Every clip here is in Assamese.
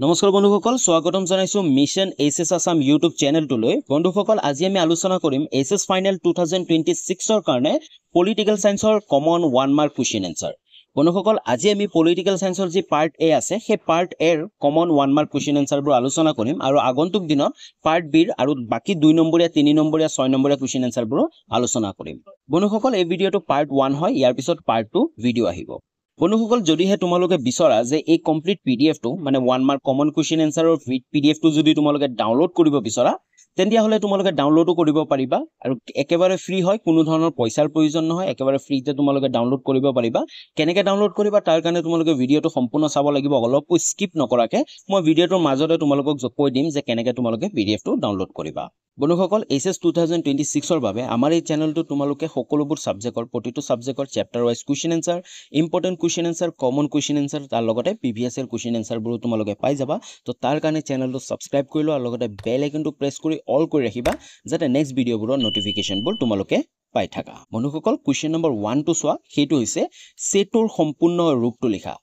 নমস্কাৰ বন্ধুসকল, স্বাগতম জনাইছো মিশন এইচএছ আসাম ইউটিউব চেনেলটোলৈ। বন্ধুসকল, আজি আমি আলোচনা কৰিম এইচএছ ফাইনেল 2026 কাৰণে পলিটিকেল সায়েন্সৰ কমন 1 মাৰ্ক কুৱেশ্যন আনসাৰ। বন্ধুসকল, আজি আমি পলিটিকেল সায়েন্সৰ যি পাৰ্ট এ আছে সেই পাৰ্ট এৰ কমন 1 মাৰ্ক কুৱেশ্যন আনসাৰবোৰ আলোচনা কৰিম আৰু আগন্তুক দিনত পাৰ্ট বিৰ আৰু বাকি 2 নম্বৰীয়া 3 নম্বৰীয়া 6 নম্বৰীয়া কুৱেশ্যন আনসাৰবোৰ আলোচনা কৰিম। বন্ধুসকল, এই ভিডিঅটো পাৰ্ট 1 হয়, ইয়াৰ পিছত পাৰ্ট 2 ভিডিঅ আহিব। বন্ধুসকল, যদিহে তোমালোকে বিচৰা যে এই কমপ্লিট পিডিএফটো মানে 1 মাৰ্ক কমন কুৱেশ্যন আনসাৰৰ পিডিএফটো যদি তোমালোকে ডাউনলোড কৰিব বিচৰা, তেন্তিয়া হলে তোমালোকে ডাউনলোডও কৰিব পাৰিবা আৰু একেবাৰে ফ্ৰী হয়, কোনো ধৰণৰ পইচাৰ প্ৰয়োজন নহয়, একেবাৰে ফ্ৰীতে তোমালোকে ডাউনলোড কৰিব পাৰিবা। কেনেকৈ ডাউনলোড কৰিবা তাৰ কাৰণে তোমালোকে ভিডিঅটো সম্পূৰ্ণ চাব লাগিব, অলপো স্কিপ নকৰাকে। মই ভিডিঅটোৰ মাজতে তোমালোকক কৈ দিম যে কেনেকৈ তোমালোকে পিডিএফটো ডাউনলোড কৰিবা। বন্ধুসকল, এইচএছ 2026 ৰ বাবে আমাৰ এই চেনেলটো তোমালোকে সকলোবোৰ সাবজেক্টৰ প্ৰতিটো সাবজেক্টৰ chapter wise question answer, important question answer, common question answer, তাৰ লগতে প্ৰিভিয়াছ ইয়াৰ কুৱেশ্যন আনসাৰবোৰ তোমালোকে পাই যাবা। তো তাৰ কাৰণে চেনেলটো সাবস্ক্ৰাইব কৰি লোৱা আৰু লগতে বেল আইকনটো প্ৰেছ কৰি অল কৰি ৰাখিবা, যাতে নেক্সট ভিডিঅ'বোৰৰ নটিফিকেশনবোৰ তোমালোকে পাই থাকা। বন্ধুসকল, কুৱেশ্যন নম্বৰ 1 টো চোৱা, সেইটো হৈছে সেটৰ সম্পূৰ্ণ ৰূপটো লিখা।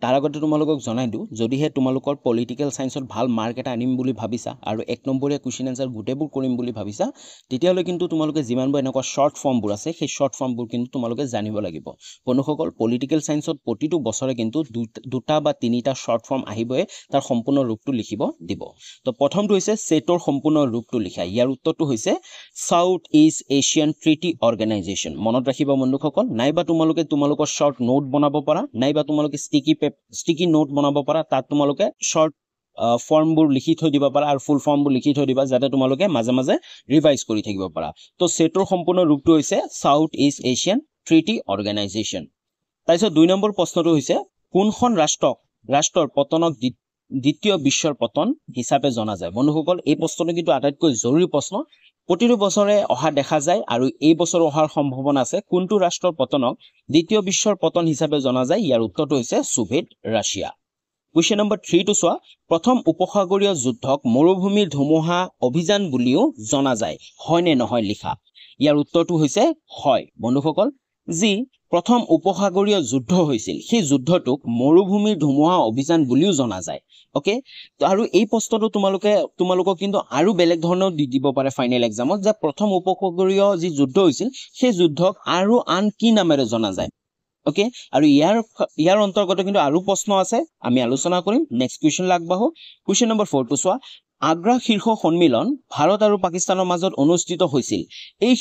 তাৰ আগতে তোমালোকক জনাই দিওঁ, যদিহে তোমালোকৰ পলিটিকেল সায়েন্সত ভাল মাৰ্ক এটা আনিম বুলি ভাবিছা আৰু 1 নম্বৰীয়া কুৱেশ্যন আনসাৰ গোটেইবোৰ কৰিম বুলি ভাবিছা, তেতিয়াহ'লে কিন্তু তোমালোকে যিমানবোৰ এনেকুৱা শৰ্ট ফৰ্মবোৰ আছে সেই শৰ্ট ফৰ্মবোৰ কিন্তু তোমালোকে জানিব লাগিব। বন্ধুসকল, পলিটিকেল সায়েন্সত প্ৰতিটো বছৰে কিন্তু দুটা বা তিনিটা শৰ্ট ফৰ্ম আহিবই তাৰ সম্পূৰ্ণ ৰূপটো লিখিব দিব। তো প্ৰথমটো হৈছে সেটৰ সম্পূৰ্ণ ৰূপটো লিখা। ইয়াৰ উত্তৰটো হৈছে south east Asian treaty organisation. মনত ৰাখিবা বন্ধুসকল, নাইবা তোমালোকৰ শৰ্ট নোট বনাব পাৰা, নাইবা তোমালোকে ষ্টিকি নোট বনাব পাৰা, তাত তোমালোকে শৰ্ট ফৰ্মবোৰ লিখি থৈ দিব পাৰা আৰু ফুল ফৰ্মবোৰ লিখি থৈ দিবা, যাতে তোমালোকে মাজে মাজে ৰিভাইজ কৰি থাকিব পাৰা। তো সেটৰ সম্পূৰ্ণ ৰূপটো হৈছে south east Asian treaty organisation. তাৰপিছত 2 নম্বৰ প্ৰশ্নটো হৈছে কোনখন ৰাষ্ট্ৰৰ পতনক দ্বিতীয় বিশ্বৰ পতন হিচাপে জনা যায়। বন্ধুসকল, এই প্ৰশ্নটো কিন্তু আটাইতকৈ জৰুৰী প্ৰশ্ন, প্ৰতিটো বছৰে অহা দেখা যায় আৰু এই বছৰ অহাৰ সম্ভাৱনা আছে। কোনটো ৰাষ্ট্ৰৰ পতনক দ্বিতীয় বিশ্বৰ পতন হিচাপে জনা যায়? ইয়াৰ উত্তৰটো হৈছে সোভিয়েট ৰাছিয়া। কুৱেশ্যন নম্বৰ 3 টো চোৱা, প্ৰথম উপসাগৰীয় যুদ্ধক মৰুভূমিৰ ধুমুহা অভিযান বুলিও জনা যায়, হয় নে নহয় লিখা। ইয়াৰ উত্তৰটো হৈছে হয়। বন্ধুসকল, যি প্ৰথম উপসাগৰীয় যুদ্ধ হৈছিল সেই যুদ্ধটোক মৰুভূমিৰ ধুমুহা অভিযান বুলিও জনা যায়। ওকে, আৰু এই প্ৰশ্নটো তোমালোকক কিন্তু আৰু বেলেগ ধৰণৰ দি দিব পাৰে ফাইনেল এক্সামত, যে প্ৰথম উপসাগৰীয় যি যুদ্ধ হৈছিল সেই যুদ্ধক আৰু আন কি নামেৰে জনা যায়। ওকে, আৰু ইয়াৰ অন্তৰ্গত কিন্তু আৰু প্ৰশ্ন আছে, আমি আলোচনা কৰিম। নেক্সট কুৱেশ্যন আগবাঢ়ো। কুৱেশ্যন নম্বৰ 4 টো চোৱা, আগ্ৰা শীৰ্ষ সন্মিলন ভাৰত আৰু পাকিস্তানৰ মাজত অনুষ্ঠিত হৈছিল। এই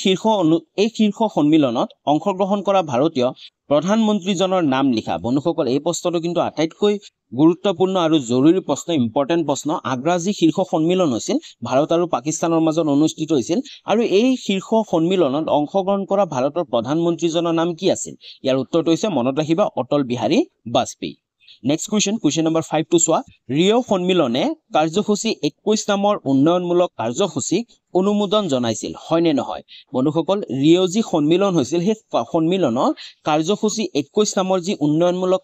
শীৰ্ষ সন্মিলনত অংশগ্ৰহণ কৰা ভাৰতীয় প্ৰধানমন্ত্ৰীজনৰ নাম লিখা। বন্ধুসকল, এই প্ৰশ্নটো কিন্তু আটাইতকৈ গুৰুত্বপূৰ্ণ আৰু জৰুৰী প্ৰশ্ন, ইম্পৰ্টেণ্ট প্ৰশ্ন। আগ্ৰা যি শীৰ্ষ সন্মিলন হৈছিল ভাৰত আৰু পাকিস্তানৰ মাজত অনুষ্ঠিত হৈছিল, আৰু এই শীৰ্ষ সন্মিলনত অংশগ্ৰহণ কৰা ভাৰতৰ প্ৰধানমন্ত্ৰীজনৰ নাম কি আছিল? ইয়াৰ উত্তৰটো হৈছে, মনত ৰাখিবা, Atal Bihari Vajpayee. Next question number 5 টো চোৱা, ৰিঅ' সন্মিলনে কাৰ্যসূচী 21 নামৰ উন্নয়নমূলক কাৰ্যসূচীক অনুমোদন জনাইছিল, হয় নে নহয়। বন্ধুসকল, ৰিঅ' যি সন্মিলন হৈছিল সেই সন্মিলনৰ কাৰ্যসূচী 21 নামৰ যি উন্নয়নমূলক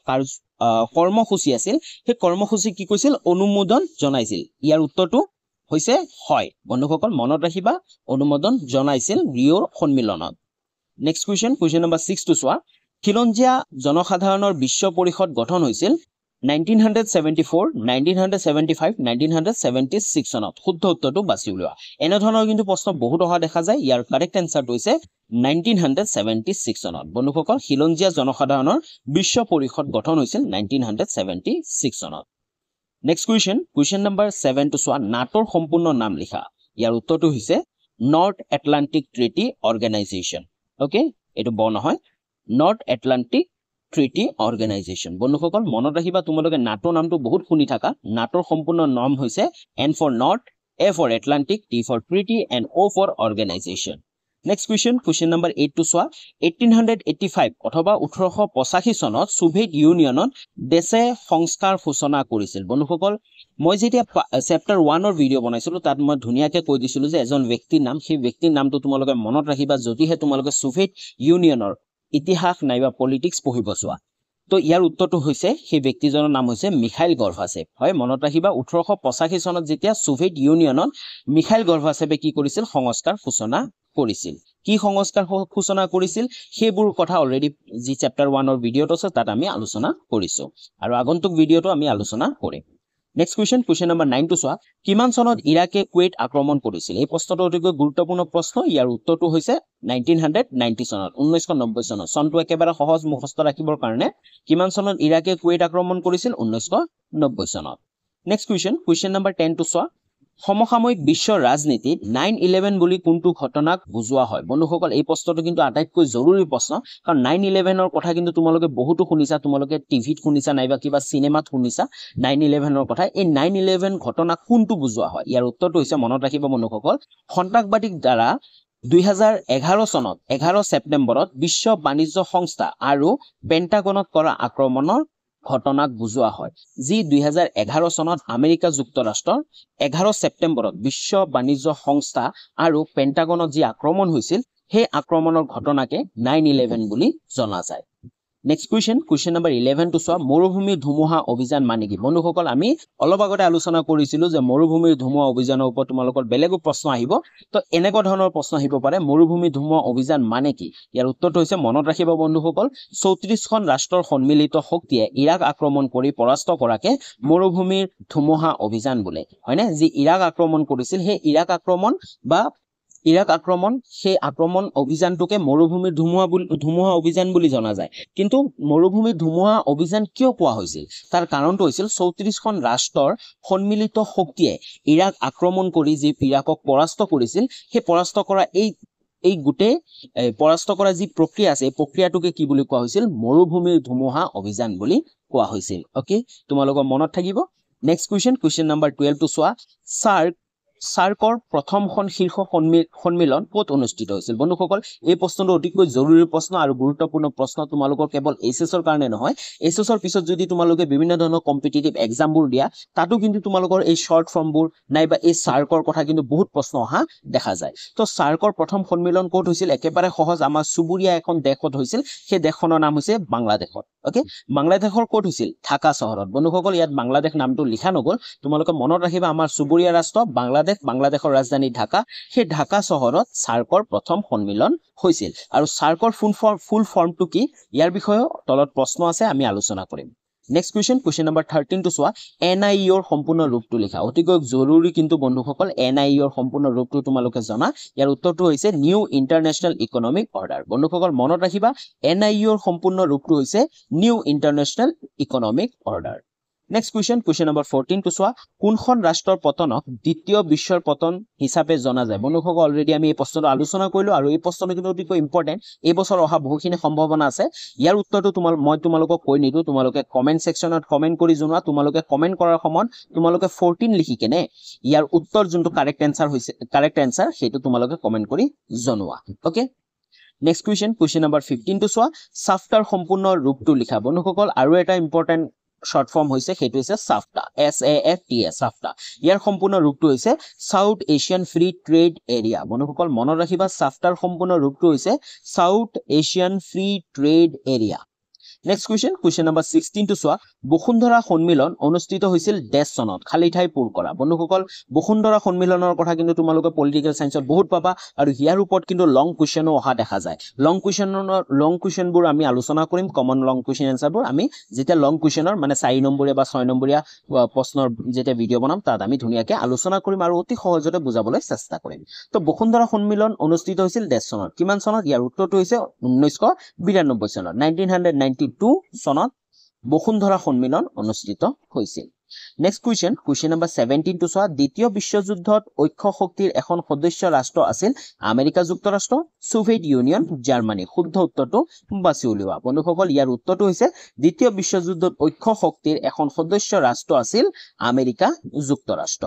কৰ্মসূচী আছিল, সেই কৰ্মসূচী কি কৈছিল? অনুমোদন জনাইছিল। ইয়াৰ উত্তৰটো হৈছে হয়। বন্ধুসকল, মনত ৰাখিবা, অনুমোদন জনাইছিল ৰিঅ'ৰ সন্মিলনত। নেক্সট কুৱেশ্যন নম্বৰ 6 টো চোৱা, খিলঞ্জীয়া জনসাধাৰণৰ বিশ্ব পৰিষদ গঠন হৈছিল 1974, 1975, 1976 চনত। শুদ্ধ উত্তৰটো বাছি উলিওৱা। এনেধৰণৰ কিন্তু প্ৰশ্ন বহুত অহা দেখা যায়। ইয়াৰ কাৰেক্ট এনসাৰটো হৈছে 1976 চনত। বন্ধুসকল, খিলঞ্জীয়া জনসাধাৰণৰ বিশ্ব পৰিষদ গঠন হৈছিল 1976 চনত। নেক্সট কুৱেশ্যন নম্বৰ 7 টো চোৱা, নাটোৰ সম্পূৰ্ণ নাম লিখা। ইয়াৰ উত্তৰটো হৈছে north Atlantic treaty organisation. Okay, এইটো ব নহয়, নৰ্থ এটলান্টিক ট্ৰিটি অৰ্গেনাইজেশ্যন। বন্ধুসকল, মনত ৰাখিবা, তোমালোকে নাটোৰ নামটো বহুত শুনি থাকা। নাটোৰ সম্পূৰ্ণ নাম হৈছে N for North, A for Atlantic, T for Treaty, and O for Organization. Next question number 8 টো চোৱা, 1885 অথবা 1885 চনত সোভিয়েট ইউনিয়নত দেশে সংস্কাৰ সূচনা কৰিছিল। বন্ধুসকল, মই যেতিয়া চেপ্টাৰ 1ৰ ভিডিঅ' বনাইছিলো তাত মই ধুনীয়াকৈ কৈ দিছিলো যে এজন ব্যক্তিৰ নাম, সেই ব্যক্তিৰ নামটো তোমালোকে মনত ৰাখিবা যদিহে তোমালোকে সোভিয়েট ইউনিয়নৰ ইতিহাস নাইবা পলিটিক্স পঢ়িব চোৱা। তো ইয়াৰ উত্তৰটো হৈছে, সেই ব্যক্তিজনৰ নাম হৈছে মিখাইল গৰ্বাচেভ। হয়, মনত ৰাখিবা, 1885 চনত যেতিয়া সোভিয়েট ইউনিয়নত মিখাইল গৰ্বাচেভে কি কৰিছিল? সংস্কাৰ সূচনা কৰিছিল। কি সংস্কাৰ সূচনা কৰিছিল সেইবোৰ কথা অলৰেডি যি চেপ্টাৰ 1ৰ ভিডিঅ'টো আছে তাত আমি আলোচনা কৰিছো, আৰু আগন্তুক ভিডিঅ'টো আমি আলোচনা কৰিম। নেক্সট কুৱেশ্যন নম্বৰ 9 টো চোৱা কিমান চনত ইৰাকে কুৱেইট আক্ৰমণ কৰিছিল এই প্ৰশ্নটো অতিকৈ গুৰুত্বপূৰ্ণ প্ৰশ্ন ইয়াৰ উত্তৰটো হৈছে 1990 চনত 1990 চনত চনটো একেবাৰে সহজ মুখস্থ ৰাখিবৰ কাৰণে কিমান চনত ইৰাকে কুৱেইট আক্ৰমণ কৰিছিল 1990 চনত নেক্সট কুৱেশ্যন নম্বৰ 10 টো চোৱা সমসাময়িক বিশ্ব ৰাজনীতিত 9/11 বুলি কোনটো ঘটনাক বুজোৱা হয় বন্ধুসকল এই প্ৰশ্নটো কিন্তু আটাইতকৈ জৰুৰী প্ৰশ্ন কাৰণ 9/11 ৰ কথা কিন্তু তোমালোকে বহুতো শুনিছা তোমালোকে টিভিত শুনিছা নাইবা কিবা সিনেমাত শুনিছা 9/11 ৰ কথা এই 9/11 ঘটনা কোনটো বুজোৱা হয় ইয়াৰ উত্তৰটো হৈছে মনত ৰাখিব বন্ধুসকল সন্ত্ৰাসবাদীৰ দ্বাৰা 2011 চনত 11 ছেপ্টেম্বৰত বিশ্ব বাণিজ্য সংস্থা আৰু পেন্টাগনত কৰা আক্ৰমণৰ ঘটনাক বুজোৱা হয় যি 2011 চনত আমেৰিকা যুক্তৰাষ্ট্ৰৰ 11 ছেপ্টেম্বৰত বিশ্ব বাণিজ্য সংস্থা আৰু পেন্টাগনত যি আক্ৰমণ হৈছিল সেই আক্ৰমণৰ ঘটনাকে 9/11 বুলি জনা যায় নেক্সট কুৱেশ্যন নম্বৰ 11 টো চোৱা মৰুভূমিৰ ধুমুহা অভিযান মানে কি বন্ধুসকল আমি অলপ আগতে আলোচনা কৰিছিলো যে মৰুভূমিৰ ধুমুহা অভিযানৰ ওপৰত তোমালোকৰ বেলেগো প্ৰশ্ন আহিব তো এনেকুৱা ধৰণৰ প্ৰশ্ন আহিব পাৰে মৰুভূমিৰ ধুমুহা অভিযান মানে কি ইয়াৰ উত্তৰটো হৈছে মনত ৰাখিব বন্ধুসকল 34খন ৰাষ্ট্ৰৰ সন্মিলিত শক্তিয়ে ইৰাক আক্ৰমণ কৰি পৰাস্ত কৰাকে মৰুভূমিৰ ধুমুহা অভিযান বোলে হয়নে যি ইৰাক আক্ৰমণ কৰিছিল সেই ইৰাক আক্ৰমণ সেই আক্ৰমণ অভিযানটোকে মৰুভূমিৰ ধুমুহা অভিযান বুলি জনা যায় কিন্তু মৰুভূমিৰ ধুমুহা অভিযান কিয় কোৱা হৈছিল তাৰ কাৰণটো হৈছিল 34খন ৰাষ্ট্ৰৰ সন্মিলিত শক্তিয়ে ইৰাক আক্ৰমণ কৰি যি ইৰাকক পৰাস্ত কৰিছিল সেই পৰাস্ত কৰা এই গোটেই পৰাস্ত কৰা যি প্ৰক্ৰিয়া আছে এই প্ৰক্ৰিয়াটোকে কি বুলি কোৱা হৈছিল মৰুভূমিৰ ধুমুহা অভিযান বুলি কোৱা হৈছিল ওকে তোমালোকৰ মনত থাকিব নেক্সট কুৱেশ্যন নম্বৰ 12 টো চোৱা সাৰ্কৰ প্ৰথমখন শীৰ্ষ সন্মিলন ক'ত অনুষ্ঠিত হৈছিল বন্ধুসকল এই প্ৰশ্নটো অতিকৈ জৰুৰী প্ৰশ্ন আৰু গুৰুত্বপূৰ্ণ প্ৰশ্ন তোমালোকৰ কেৱল এইচএছৰ কাৰণে নহয় এইচএছৰ পিছত যদি তোমালোকে বিভিন্ন ধৰণৰ কম্পিটিটিভ এক্সামবোৰ দিয়া তাতো কিন্তু তোমালোকৰ এই শৰ্ট ফৰ্মবোৰ নাইবা এই সাৰ্কৰ কথা কিন্তু বহুত প্ৰশ্ন অহা দেখা যায় তো সাৰ্কৰ প্ৰথম সন্মিলন ক'ত হৈছিল একেবাৰে সহজ আমাৰ চুবুৰীয়া এখন দেশত হৈছিল সেই দেশখনৰ নাম হৈছে বাংলাদেশত ওকে বাংলাদেশৰ ক'ত হৈছিল ঢাকা চহৰত বন্ধুসকল ইয়াত বাংলাদেশ নামটো লিখা নগল তোমালোকে মনত ৰাখিবা আমাৰ চুবুৰীয়া ৰাষ্ট্ৰ বাংলাদেশৰ ৰাজধানী ঢাকা সেই ঢাকা চহৰত সাৰ্কৰ প্ৰথম সন্মিলন হৈছিল আৰু সাৰ্কৰ ফুল ফৰ্মটো কি ইয়াৰ বিষয়ে তলত প্ৰশ্ন আছে আমি আলোচনা কৰিম নেক্সট কুৱেশ্যন নম্বৰ 13 টো চোৱা NIE-ৰ সম্পূৰ্ণ ৰূপটো লিখা অতিকৈ জৰুৰী কিন্তু বন্ধুসকল NIE-ৰ সম্পূৰ্ণ ৰূপটো তোমালোকে জনা ইয়াৰ উত্তৰটো হৈছে নিউ ইন্টাৰনেশ্যনেল ইকনমিক অৰ্ডাৰ বন্ধুসকল মনত ৰাখিবা NIE-ৰ সম্পূৰ্ণ ৰূপটো হৈছে new international economic order next question number 14 টো চোৱা কোনখন ৰাষ্ট্ৰৰ পতনক দ্বিতীয় বিশ্বৰ পতন হিচাপে জনা যায় বন্ধুসকল অলৰেডি আমি এই প্ৰশ্নটো আলোচনা কৰিলো আৰু এই প্ৰশ্নটো কিন্তু অতিকৈ ইম্পৰ্টেন্ট এই বছৰ অহা বহুখিনি সম্ভাৱনা আছে ইয়াৰ উত্তৰটো মই তোমালোকক কৈ নিদো তোমালোকে কমেন্ট সেকশনত কমেন্ট কৰি জনোৱা তোমালোকে কমেন্ট কৰাৰ সময়ত তোমালোকে 14 লিখি কেনে ইয়াৰ উত্তৰ যোনটো কাৰেক্ট এনসাৰ সেইটো তোমালোকে কমেন্ট কৰি জনোৱা ওকে নেক্সট কুৱেশ্যন নম্বৰ 15 টো চোৱা সাফটাৰ সম্পূৰ্ণ ৰূপটো লিখা বন্ধুসকল আৰু এটা ইম্পৰ্টেন্ট শৰ্ট ফৰ্ম হইছে সেইটো হইছে সাফটা SAFTA সাফটা ইয়াৰ সম্পূৰ্ণ ৰূপটো হৈছে south Asian free trade area বন্ধুসকল মনত ৰাখিবা সাফটাৰ সম্পূৰ্ণ ৰূপটো হৈছে south Asian free trade area next question number 16 টো চোৱা বসুন্ধৰা সন্মিলন অনুষ্ঠিত হৈছিল ডেশ চনত খালি ঠাই পূৰ কৰা বন্ধুসকল বসুন্ধৰা সন্মিলনৰ কথা কিন্তু তোমালোকে পলিটিক্যাল সায়েন্সত বহুত পাবা আৰু ইয়াৰ ওপৰত কিন্তু লং কুৱেশ্যনো অহা দেখা যায় লং কুৱেশ্যনবোৰ আমি আলোচনা কৰিম কমন লং কুৱেশ্যন এনসাৰবোৰ আমি যেতিয়া লং কুৱেশ্যনৰ মানে 4 নম্বৰীয়া বা 6 নম্বৰীয়া প্ৰশ্নৰ যেতিয়া ভিডিও বনাম তাত আমি ধুনীয়াকৈ আলোচনা কৰিম আৰু অতি সহজতে বুজাবলৈ চেষ্টা কৰিম তো বসুন্ধৰা সন্মিলন অনুষ্ঠিত হৈছিল ডেশ চনত কিমান চনত ইয়াৰ উত্তৰটো হৈছে 1992 চনত 1992 চনত বসুন্ধৰা সন্মিলন অনুষ্ঠিত হৈছিল নেক্সট কুৱেশ্যন নম্বৰ 17 টো চোৱা দ্বিতীয় বিশ্বযুদ্ধত ঐক্য শক্তিৰ এখন সদস্য ৰাষ্ট্ৰ আছিল আমেৰিকা যুক্তৰাষ্ট্ৰ সোভিয়েট ইউনিয়ন জাৰ্মানী শুদ্ধ উত্তৰটো বাছি উলিওৱা বন্ধুসকল ইয়াৰ উত্তৰটো হৈছে দ্বিতীয় বিশ্বযুদ্ধত ঐক্য শক্তিৰ এখন সদস্য ৰাষ্ট্ৰ আছিল আমেৰিকা যুক্তৰাষ্ট্ৰ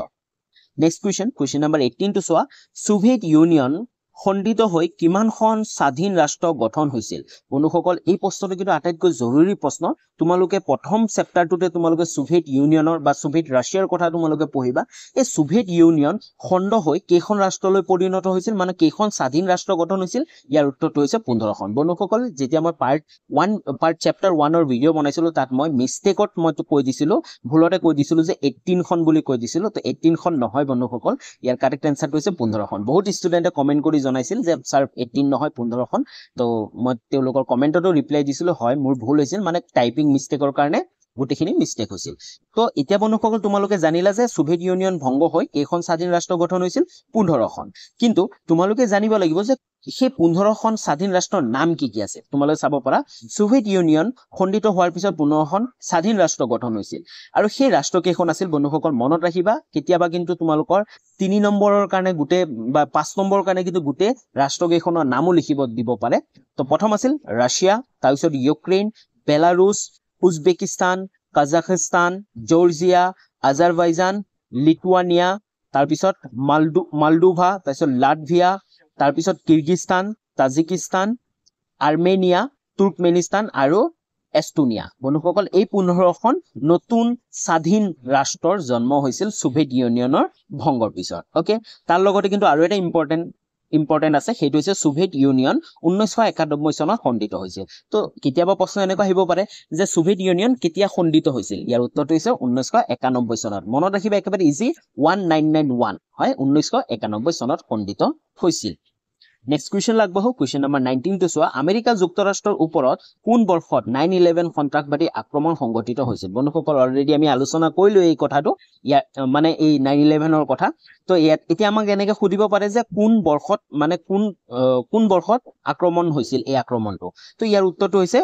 নেক্সট কুৱেশ্যন নম্বৰ 18 টো চোৱা সোভিয়েট ইউনিয়ন খণ্ডিত হৈ কিমানখন স্বাধীন ৰাষ্ট্ৰ গঠন হৈছিল বন্ধুসকল এই প্ৰশ্নটো কিন্তু আটাইতকৈ জৰুৰী প্ৰশ্ন তোমালোকে প্ৰথম চেপ্টাৰটোতে তোমালোকে সোভিয়েট ইউনিয়নৰ বা সোভিয়েট ৰাছিয়াৰ কথা তোমালোকে পঢ়িবা এই সোভিয়েট ইউনিয়ন খণ্ড হৈ কেইখন ৰাষ্ট্ৰলৈ পৰিণত হৈছিল মানে কেইখন স্বাধীন ৰাষ্ট্ৰ গঠন হৈছিল ইয়াৰ উত্তৰটো হৈছে 15খন বন্ধুসকল যেতিয়া মই পাৰ্ট চেপ্টাৰ 1 ৰ ভিডিও বনাইছিলো তাত মই মিস্টেকত মই কৈ দিছিলো ভুলতে কৈ দিছিলো যে 18খন বুলি কৈ দিছিলো তো 18খন নহয় বন্ধুসকল ইয়াৰ কাৰেক্ট এনসাৰটো হৈছে 15খন বহুত ষ্টুডেন্টে কমেন্ট কৰি জনাইছিল যে স্যাৰ 18 নহয় 15খন তো মই তেওঁলোকৰ কমেন্টতো ৰিপ্লাই দিছিলো হয় মোৰ ভুল হৈছিল মানে টাইপিং মিস্টেকৰ কাৰণে গোটেইখিনি মিষ্টেক হৈছিল তো এতিয়া বন্ধুসকল তোমালোকে জানিলা যে সোভিয়েত ইউনিয়ন ভংগ হৈ কেইখন স্বাধীন ৰাষ্ট্ৰ গঠন হৈছিল 15খন কিন্তু তোমালোকে জানিব লাগিব যে সেই 15খন স্বাধীন ৰাষ্ট্ৰৰ নাম কি কি আছে তোমালোকে চাব পাৰা সোভিয়েত ইউনিয়ন খণ্ডিত হোৱাৰ পিছত 15খন স্বাধীন ৰাষ্ট্ৰ গঠন হৈছিল আৰু সেই ৰাষ্ট্ৰ কেইখন আছিল বন্ধুসকল মনত ৰাখিবা কেতিয়াবা কিন্তু তোমালোকৰ 3 নম্বৰৰ কাৰণে গুটে বা 5 নম্বৰৰ কাৰণে কিন্তু গুটে ৰাষ্ট্ৰ কেইখনৰ নামও লিখিব দিব পাৰে তো প্ৰথম আছিল ৰাছিয়া তাৰ পিছত Ukraine Belarus Uzbekistan Kazakhstan Georgia Azerbaijan Lithuania তাৰ পিছত মালডোভা তাৰ পিছত লাটভিয়া তাৰ পিছত কিৰগিস্তান তাজিকিস্তান আৰ্মেনিয়া তুৰ্কমেনিস্তান আৰু এস্তোনিয়া বন্ধুসকল এই 15খন নতুন স্বাধীন ৰাষ্ট্ৰৰ জন্ম হৈছিল সোভিয়েত ইউনিয়নৰ ভংগৰ পিছত ওকে তাৰ লগতে কিন্তু আৰু এটা ইম্পৰ্টেন্ট আছে সেইটো হৈছে সোভিয়েত ইউনিয়ন 1991 চনত খণ্ডিত হৈছিল তো কেতিয়াবা প্ৰশ্ন এনেকুৱা আহিব পাৰে যে সোভিয়েত ইউনিয়ন কেতিয়া খণ্ডিত হৈছিল ইয়াৰ উত্তৰটো হৈছে 1991 চনত মনত ৰাখিবা একেবাৰে ইজি 1991 হয় 1991 চনত খণ্ডিত হৈছিল নেক্সট কোৱেশ্চন লাগবহ কোৱেশ্চন নম্বৰ 19 টো চোৱা আমেৰিকা যুক্তৰাষ্ট্ৰৰ ওপৰত কোন বৰ্ষত 9/11 সন্ত্ৰাসবাদী আক্ৰমণ সংঘটিত হৈছিল বন্ধুসকল অলৰেডি আমি আলোচনা কৰিলো এই কথাটো মানে এই 9/11ৰ কথা তো এতিয়া আমাক এনেকৈ সুধিব পাৰে যে কোন বৰ্ষত মানে কোন বৰ্ষত আক্ৰমণ হৈছিল এই আক্ৰমণটো তো ইয়াৰ উত্তৰটো হৈছে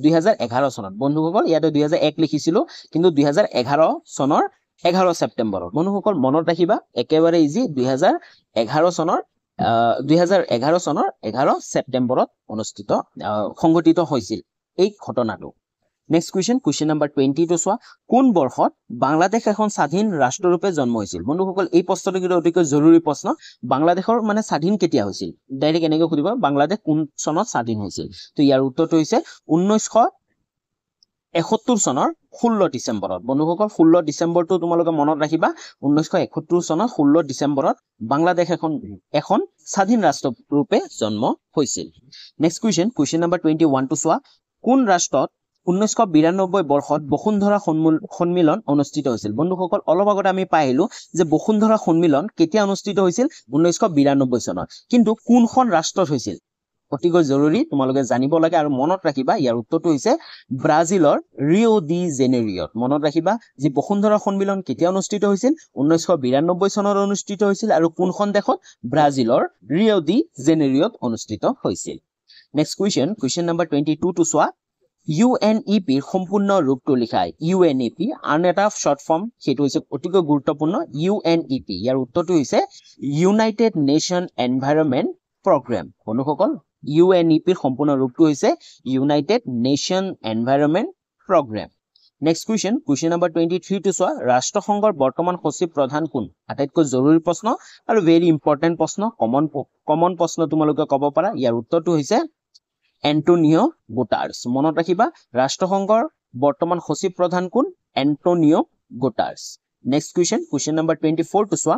2011 চনত বন্ধুসকল ইয়াতে 2001 লিখিছিলো কিন্তু 2011 চনৰ 11 ছেপ্টেম্বৰত বন্ধুসকল মনত ৰাখিবা একেবাৰে ইজি 2011 চনৰ 11 ছেপ্টেম্বৰত অনুষ্ঠিত সংঘটিত হৈছিল এই ঘটনাটো নেক্সট কোৱেশ্চন নম্বৰ 20 টো চোৱা কোন বৰ্ষত বাংলাদেশ এখন স্বাধীন ৰাষ্ট্ৰৰূপে জন্ম হৈছিল বন্ধুসকল এই প্ৰশ্নটো কিন্তু অতিকৈ জৰুৰী প্ৰশ্ন বাংলাদেশৰ মানে স্বাধীন কেতিয়া হৈছিল ডাইৰেক্ট এনেকৈ সুধিব বাংলাদেশ কোন চনত স্বাধীন হৈছিল তো ইয়াৰ উত্তৰটো হৈছে 1971 চনৰ 16 ডিসেম্বৰত বন্ধুসকল 16 ডিসেম্বৰটো তোমালোকে মনত ৰাখিবা 1971 চনৰ 16 ডিসেম্বৰত বাংলাদেশ এখন স্বাধীন ৰাষ্ট্ৰ ৰূপে জন্ম হৈছিল নেক্সট কোৱেশ্চন নম্বৰ 21 টো চোৱা কোন ৰাষ্ট্ৰত 1992 বৰ্ষত বসুন্ধৰা সন্মিলন অনুষ্ঠিত হৈছিল বন্ধুসকল অলপ আগতে আমি পাইলো যে বসুন্ধৰা সন্মিলন কেতিয়া অনুষ্ঠিত হৈছিল 1992 চনত কিন্তু কোনখন ৰাষ্ট্ৰত হৈছিল অতিকৈ জৰুৰী তোমালোকে জানিব লাগে আৰু মনত ৰাখিবা ইয়াৰ উত্তৰটো হৈছে ব্ৰাজিলৰ ৰিও ডি জেনেৰিঅত মনত ৰাখিবা যে বসুন্ধৰা সন্মিলন কেতিয়া অনুষ্ঠিত হৈছিল 1992 চনত অনুষ্ঠিত হৈছিল আৰু কোনখন দেশত ব্ৰাজিলৰ ৰিও ডি জেনেৰিঅত অনুষ্ঠিত হৈছিল নেক্সট কোৱেশ্চন নম্বৰ 22 টো চোৱা UNEP সম্পূৰ্ণ ৰূপটো লিখাই UNEP আন এটা শৰ্ট ফৰ্ম সেইটো হৈছে অতিকৈ গুৰুত্বপূৰ্ণ UNEP ইয়াৰ উত্তৰটো হৈছে ইউনাইটেড নেশ্যন এনভাইৰনমেন্ট প্ৰগ্ৰাম বন্ধুসকল UNEP সম্পূৰ্ণ ৰূপটো হৈছে United Nation Environment Programme next question number 23 টো চোৱা ৰাষ্ট্ৰসংঘৰ বৰ্তমান সচিব প্ৰধান কোন আটাইতকৈ জৰুৰী প্ৰশ্ন আৰু ভেৰি ইম্পৰ্টেন্ট প্ৰশ্ন কমন প্ৰশ্ন তোমালোকে ক'ব পাৰা ইয়াৰ উত্তৰটো হৈছে এন্টোনিও গুটাৰ্ছ মনত ৰাখিবা ৰাষ্ট্ৰসংঘৰ বৰ্তমান সচিব প্ৰধান কোন এন্টোনিও গুটাৰ্ছ নেক্সট কোৱেশ্চন নম্বৰ 24 টো চোৱা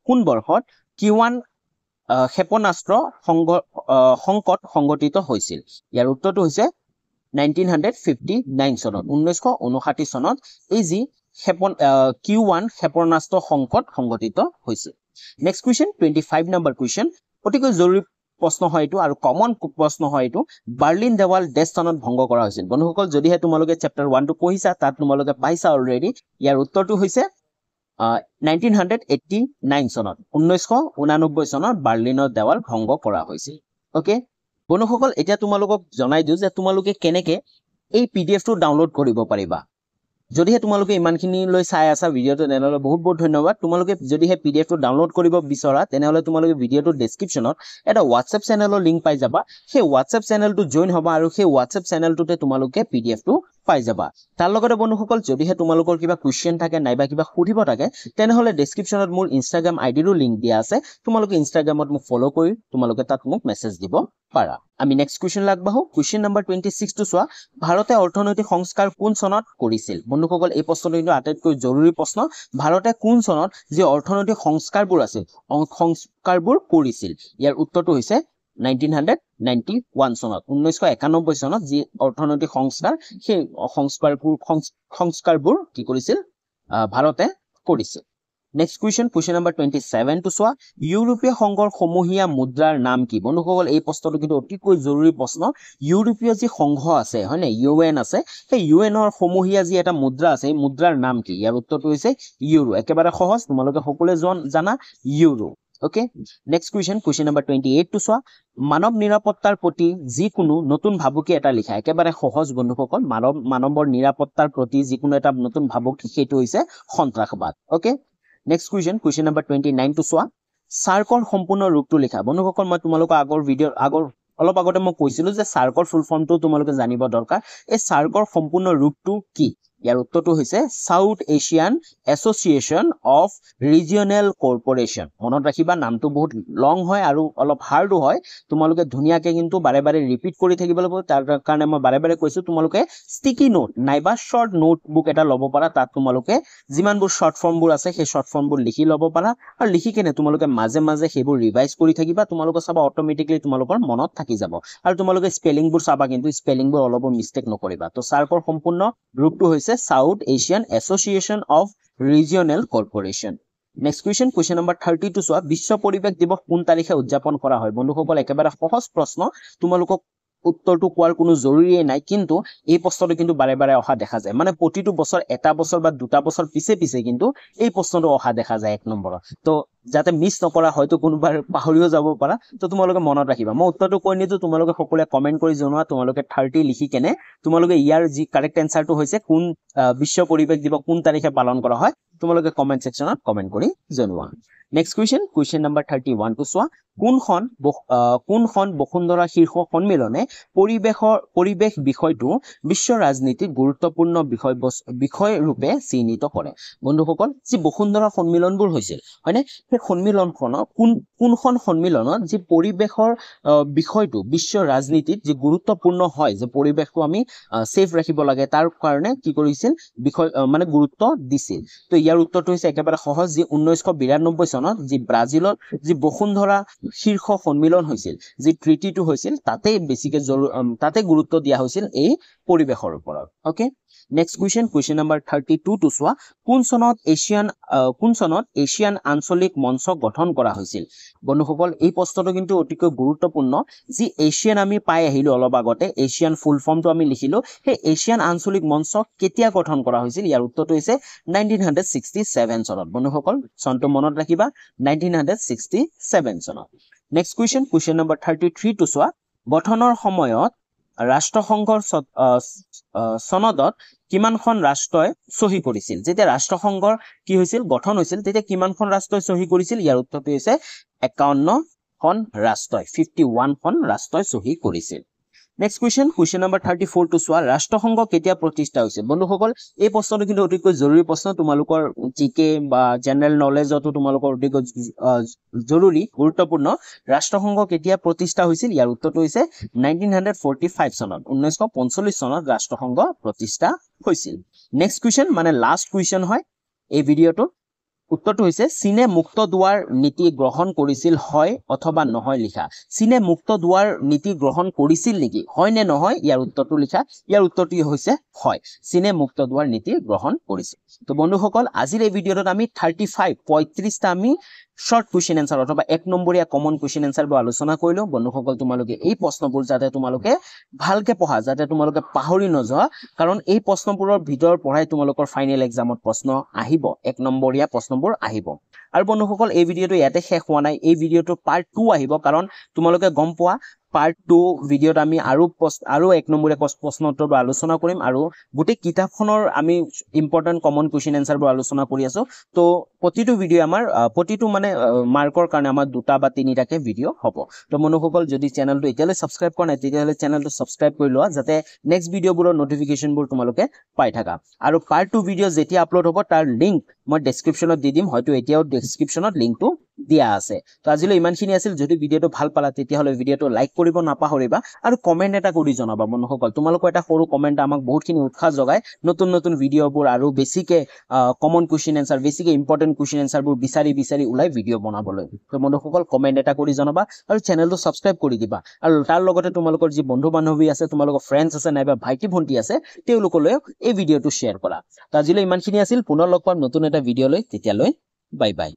কোন বৰ্ষত কিৱান ক্ষেপণাস্ত্ৰ সংকট সংঘটিত হৈছিল ইয়াৰ উত্তৰটো হৈছে 1959 চনত 1959 চনত এই যি কিৱান ক্ষেপণাস্ত্ৰ সংকট সংঘটিত হৈছিল নেক্সট কোৱেশ্চন 25 নম্বৰ কোৱেশ্চন অতিকৈ জৰুৰী প্ৰশ্ন হয় এটো আৰু কমন প্ৰশ্ন হয় এটো বাৰ্লিন দেৱাল দেশ স্থানত ভংগ কৰা হৈছিল বন্ধুসকল যদিহে তোমালোকে চেপ্টাৰ 1 টো পঢ়িছা তাত তোমালোকে পাইছা অলৰেডি ইয়াৰ উত্তৰটো হৈছে 1989 চনত 1989 চনত বাৰ্লিনৰ দেৱাল ভংগ কৰা হৈছিল ওকে বন্ধুসকল এতিয়া তোমালোকক জনাই দিও যে তোমালোকে কেনেকে এই PDF টো ডাউনলোড কৰিব পাৰিবা যদিহে তোমালোকে ইমানখিনি লৈ চাই আছা ভিডিওটো তেনেহলে বহুত ধন্যবাদ তোমালোকে যদিহে PDF টো ডাউনলোড কৰিব বিচৰা তেনেহলে তোমালোকে ভিডিওটো ডেসক্ৰিপচনত এটা WhatsApp চেনেলৰ লিংক পাই যাবা সেই WhatsApp চেনেলটো জয়েন হবা আৰু সেই WhatsApp চেনেলটোতে তোমালোকে PDF টো পাই যাবা তাৰ লগতে বন্ধুসকল যদিহে তোমালোকৰ কিবা কোৱেশ্চন থাকে নাইবা কিবা সুধিব থাকে তেনেহলে ডেসক্ৰিপচনত মোৰ Instagram ID ৰো লিংক দিয়া আছে তোমালোকে Instagramত মোক ফলো কৰি তোমালোকে তাত মোক মেছেজ দিব পাৰা আমি নেক্সট কোৱেশ্চন লাগবাহো কোৱেশ্চন নম্বৰ 26 টো চোৱা ভাৰতে অৰ্থনৈতিক সংস্কাৰ কোন চনত কৰিছিল বন্ধুসকল এই প্ৰশ্নটো কিন্তু আটাইতকৈ জৰুৰী প্ৰশ্ন ভাৰতে কোন চনত যে অৰ্থনৈতিক সংস্কাৰবোৰ আছে সংস্কাৰবোৰ কৰিছিল ইয়াৰ উত্তৰটো হৈছে 1991 চনত 1991 চনত যি অৰ্থনৈতিক সংস্কাৰ সেই সংস্কাৰবোৰ কি কৰিছিল ভাৰতে কৰিছিল নেক্সট কুৱেশ্যন নম্বৰ 27 টো চোৱা ইউৰোপীয় সংঘৰ সমূহীয়া মুদ্ৰাৰ নাম কি বন্ধুসকল এই প্ৰশ্নটো কিন্তু অতিকৈ জৰুৰী প্ৰশ্ন ইউৰোপীয় যি সংঘ আছে হয়নে ইউএন আছে সেই ইউএনৰ সমূহীয়া যি এটা মুদ্ৰা আছে এই মুদ্ৰাৰ নাম কি ইয়াৰ উত্তৰটো হৈছে ইউৰো একেবাৰে সহজ তোমালোকে সকলোৱে জানা euro okay next question number 28 টো চোৱা মানৱ নিৰাপত্তাৰ প্ৰতি যিকোনো নতুন ভাবুকি এটা লিখা একেবাৰে সহজ বন্ধুসকল মানৱৰ নিৰাপত্তাৰ প্ৰতি যিকোনো এটা নতুন ভাবুকি সেইটো হৈছে সন্ত্ৰাসবাদ ওকে নেক্সট কুৱেশ্যন নম্বৰ 29 টো চোৱা সাৰ্কৰ সম্পূৰ্ণ ৰূপটো লিখা বন্ধুসকল মই তোমালোকক অলপ আগতে মই কৈছিলো যে সাৰ্কৰ ফুল ফৰ্মটো তোমালোকে জানিব দৰকাৰ এই সাৰ্কৰ সম্পূৰ্ণ ৰূপটো কি ইয়াৰ উত্তৰটো হৈছে south Asian association of regional corporation মনত ৰাখিবা নামটো বহুত লং হয় আৰু অলপ হাৰ্ডো হয় তোমালোকে ধুনীয়াকৈ কিন্তু বাৰে বাৰে ৰিপিট কৰি থাকিব লাগিব তাৰ কাৰণে মই বাৰে বাৰে কৈছো তোমালোকে ষ্টিকি নোট নাইবা শৰ্ট নোটবুক এটা ল'ব পাৰা তাত তোমালোকে যিমানবোৰ শৰ্ট ফৰ্মবোৰ আছে সেই শৰ্ট ফৰ্মবোৰ লিখি ল'ব পাৰা আৰু লিখি কেনে তোমালোকে মাজে মাজে সেইবোৰ ৰিভাইজ কৰি থাকিবা তোমালোকে চাবা অট'মেটিকলি তোমালোকৰ মনত থাকি যাব আৰু তোমালোকে স্পেলিংবোৰ চাবা কিন্তু স্পেলিংবোৰ অলপো মিষ্টেক নকৰিবা তো সাৰ্কৰ সম্পূৰ্ণ ৰূপটো হৈছে south Asian association of regional corporation next question number 30 টো চোৱা বিশ্ব পৰিৱেশ দিৱস কোন তাৰিখে উদযাপন কৰা হয় বন্ধুসকল একেবাৰে সহজ প্ৰশ্ন তোমালোকক উত্তৰটো কোৱাৰ কোনো জৰুৰীয়ে নাই কিন্তু এই প্ৰশ্নটো কিন্তু বাৰে বাৰে অহা দেখা যায় মানে প্ৰতিটো বছৰ এটা বছৰ বা দুটা বছৰ পিছে কিন্তু এই প্ৰশ্নটো অহা দেখা যায় 1 নম্বৰত তো যাতে মিছ নকৰা হয়তো কোনোবাৰ পাহৰিও যাব পাৰা তো তোমালোকে মনত ৰাখিবা মই উত্তৰটো কৈ নিদিও তোমালোকে সকলোৱে কমেন্ট কৰি জনোৱা তোমালোকে 30 লিখি কেনে তোমালোকে ইয়াৰ যি কাৰেক্ট এনসাৰটো হৈছে কোন বিশ্ব পৰিৱেশ দিৱস কোন তাৰিখে পালন কৰা হয় তোমালোকে কমেন্ট সেকশনত কমেন্ট কৰি জনোৱা নেক্সট কুৱেশ্যন নম্বৰ 31 টো চোৱা কোনখন বসুন্ধৰা শীৰ্ষ সন্মিলনে পৰিৱেশ বিষয়টো বিশ্ব ৰাজনীতিত গুৰুত্বপূৰ্ণ বিষয় ৰূপে চিহ্নিত কৰে বন্ধুসকল যি বসুন্ধৰা সন্মিলনবোৰ হৈছিল হয়নে সেই সন্মিলনখনৰ কোনখন সন্মিলনত যি পৰিৱেশৰ বিষয়টো বিশ্ব ৰাজনীতিত যি গুৰুত্বপূৰ্ণ হয় যে পৰিৱেশটো আমি সেফ ৰাখিব লাগে তাৰ কাৰণে কি কৰিছিল বিষয় মানে গুৰুত্ব দিছিল তো ইয়াৰ উত্তৰটো হৈছে একেবাৰে সহজ যি 1992 চনত যি ব্ৰাজিলত যি বসুন্ধৰা শীৰ্ষ সন্মিলন হৈছিল যি ট্ৰিটিটো হৈছিল তাতে গুৰুত্ব দিয়া হৈছিল এই পৰিৱেশৰ ওপৰত ওকে নেক্সট কুৱেশ্যন নম্বৰ 32 টো চোৱা কোন চনত এছিয়ান আঞ্চলিক মঞ্চ গঠন কৰা হৈছিল বন্ধুসকল এই প্ৰশ্নটো কিন্তু অতিকৈ গুৰুত্বপূৰ্ণ যি এছিয়ান আমি পাই আহিলো অলপ আগতে এছিয়ান ফুল ফৰ্মটো আমি লিখিলো সেই এছিয়ান আঞ্চলিক মঞ্চ কেতিয়া গঠন কৰা হৈছিল ইয়াৰ উত্তৰটো হৈছে 1967 চনত বন্ধুসকল চনটো মনত ৰাখিবা 1967 চনত নেক্সট কুৱেশ্যন নম্বৰ 33 টো চোৱা গঠনৰ সময়ত ৰাষ্ট্ৰসংঘৰ সনদত কিমানখন ৰাষ্ট্ৰই সহি কৰিছিল যেতিয়া ৰাষ্ট্ৰসংঘৰ কি হৈছিল গঠন হৈছিল তেতিয়া কিমানখন ৰাষ্ট্ৰই সহি কৰিছিল ইয়াৰ উত্তৰটো হৈছে 51খন ৰাষ্ট্ৰই 51খন ৰাষ্ট্ৰই সহি কৰিছিল নেক্সট কুৱেশ্যন নম্বৰ 34 টো চোৱা ৰাষ্ট্ৰসংঘ কেতিয়া প্ৰতিষ্ঠা হৈছে বন্ধুসকল এই প্ৰশ্নটো কিন্তু অতিকৈ জৰুৰী প্ৰশ্ন তোমালোকৰ জিকে বা জেনাৰেল নলেজতো তোমালোকৰ অতিকৈ জৰুৰী গুৰুত্বপূৰ্ণ ৰাষ্ট্ৰসংঘ কেতিয়া প্ৰতিষ্ঠা হৈছিল ইয়াৰ উত্তৰটো হৈছে 1945 চনত 1945 চনত ৰাষ্ট্ৰসংঘ প্ৰতিষ্ঠা হৈছিল নেক্সট কুৱেশ্যন মানে লাষ্ট কুৱেশ্যন হয় এই ভিডিঅটো উত্তৰটো হৈছে চীনে মুক্ত দুৱাৰ নীতি গ্ৰহণ কৰিছিল হয় অথবা নহয় লিখা চীনে মুক্ত দুৱাৰ নীতি গ্ৰহণ কৰিছিল নেকি হয় নে নহয় ইয়াৰ উত্তৰটো লিখা ইয়াৰ উত্তৰটো হৈছে হয় চীনে মুক্ত দুৱাৰ নীতি গ্ৰহণ কৰিছিল তো বন্ধুসকল আজিৰ এই ভিডিঅটোত আমি 35টা আমি শৰ্ট কুৱেশ্যন এনসাৰ অথবা 1 নম্বৰীয়া কমন কুৱেশ্যন এনসাৰবোৰ আলোচনা কৰিলো বন্ধুসকল তোমালোকে এই প্ৰশ্নবোৰ যাতে তোমালোকে ভালকে পঢ়া যাতে তোমালোকে পাহৰি নযোৱা কাৰণ এই প্ৰশ্নবোৰৰ ভিতৰৰ পঢ়াই তোমালোকৰ ফাইনেল এক্সামত প্ৰশ্ন আহিব 1 নম্বৰীয়া প্ৰশ্নবোৰ আহিব আৰু বন্ধুসকল এই ভিডিঅটো ইয়াতে শেষ হোৱা নাই এই ভিডিঅটো পাৰ্ট 2 আহিব কাৰণ তোমালোকে গম পোৱা পাৰ্ট 2 ভিডিঅত আমি আৰু 1 নম্বৰীয়া প্ৰশ্ন উত্তৰবোৰ আলোচনা কৰিম আৰু গোটেই কিতাপখনৰ আমি ইম্পৰ্টেন্ট কমন কুৱেশ্যন এনসাৰবোৰ আলোচনা কৰি আছো তো প্ৰতিটো ভিডিঅ আমাৰ প্ৰতিটো মানে মাৰ্কৰ কাৰণে আমাৰ 2টা বা 3টাকে ভিডিঅ হ'ব তো বন্ধুসকল যদি চেনেলটো এতিয়ালৈ সাবস্ক্ৰাইব কৰা নাই তেতিয়াহলে চেনেলটো সাবস্ক্ৰাইব কৰি লোৱা যাতে নেক্সট ভিডিঅবোৰৰ নটিফিকেশনবোৰ তোমালোকে পাই থাকা আৰু পাৰ্ট 2 ভিডিঅ যেতিয়া আপলোড হ'ব তাৰ লিংক মই ডেসক্ৰিপচনত দি দিম হয়তো এতিয়াও ডেসক্ৰিপচনত লিংকটো দিয়া আছে তো আজিলৈ ইমানখিনি আছিল যদি ভিডিঅটো ভাল পালা তেতিয়াহলে ভিডিঅটো লাইক কৰিব নাপাহৰিবা আৰু কমেন্ট এটা কৰি জনাবা বন্ধুসকল তোমালোকৰ এটা সৰু কমেন্ট আমাক বহুতখিনি উৎসাহ যোগায় নতুন ভিডিঅবোৰ আৰু বেছিকে কমন কুৱেশ্যন এনসাৰ বেছিকে ইম্পৰ্টেন্ট কুৱেশ্যন এনসাৰবোৰ বিচাৰি ওলাই ভিডিঅ বনাবলৈ তো বন্ধুসকল কমেন্ট এটা কৰি জনাবা আৰু চেনেলটো সাবস্ক্ৰাইব কৰি দিবা আৰু তাৰ লগতে তোমালোকৰ যি বন্ধু বান্ধৱী আছে তোমালোকৰ ফ্ৰেণ্ডছ আছে নাইবা ভাইটি ভন্টি আছে তেওঁলোকলৈ এই ভিডিঅটো শ্বেয়াৰ কৰা তো আজিলৈ ইমানখিনি আছিল পুনৰ লগ পাম নতুন এটা ভিডিঅ লৈ তেতিয়ালৈ বাই বাই।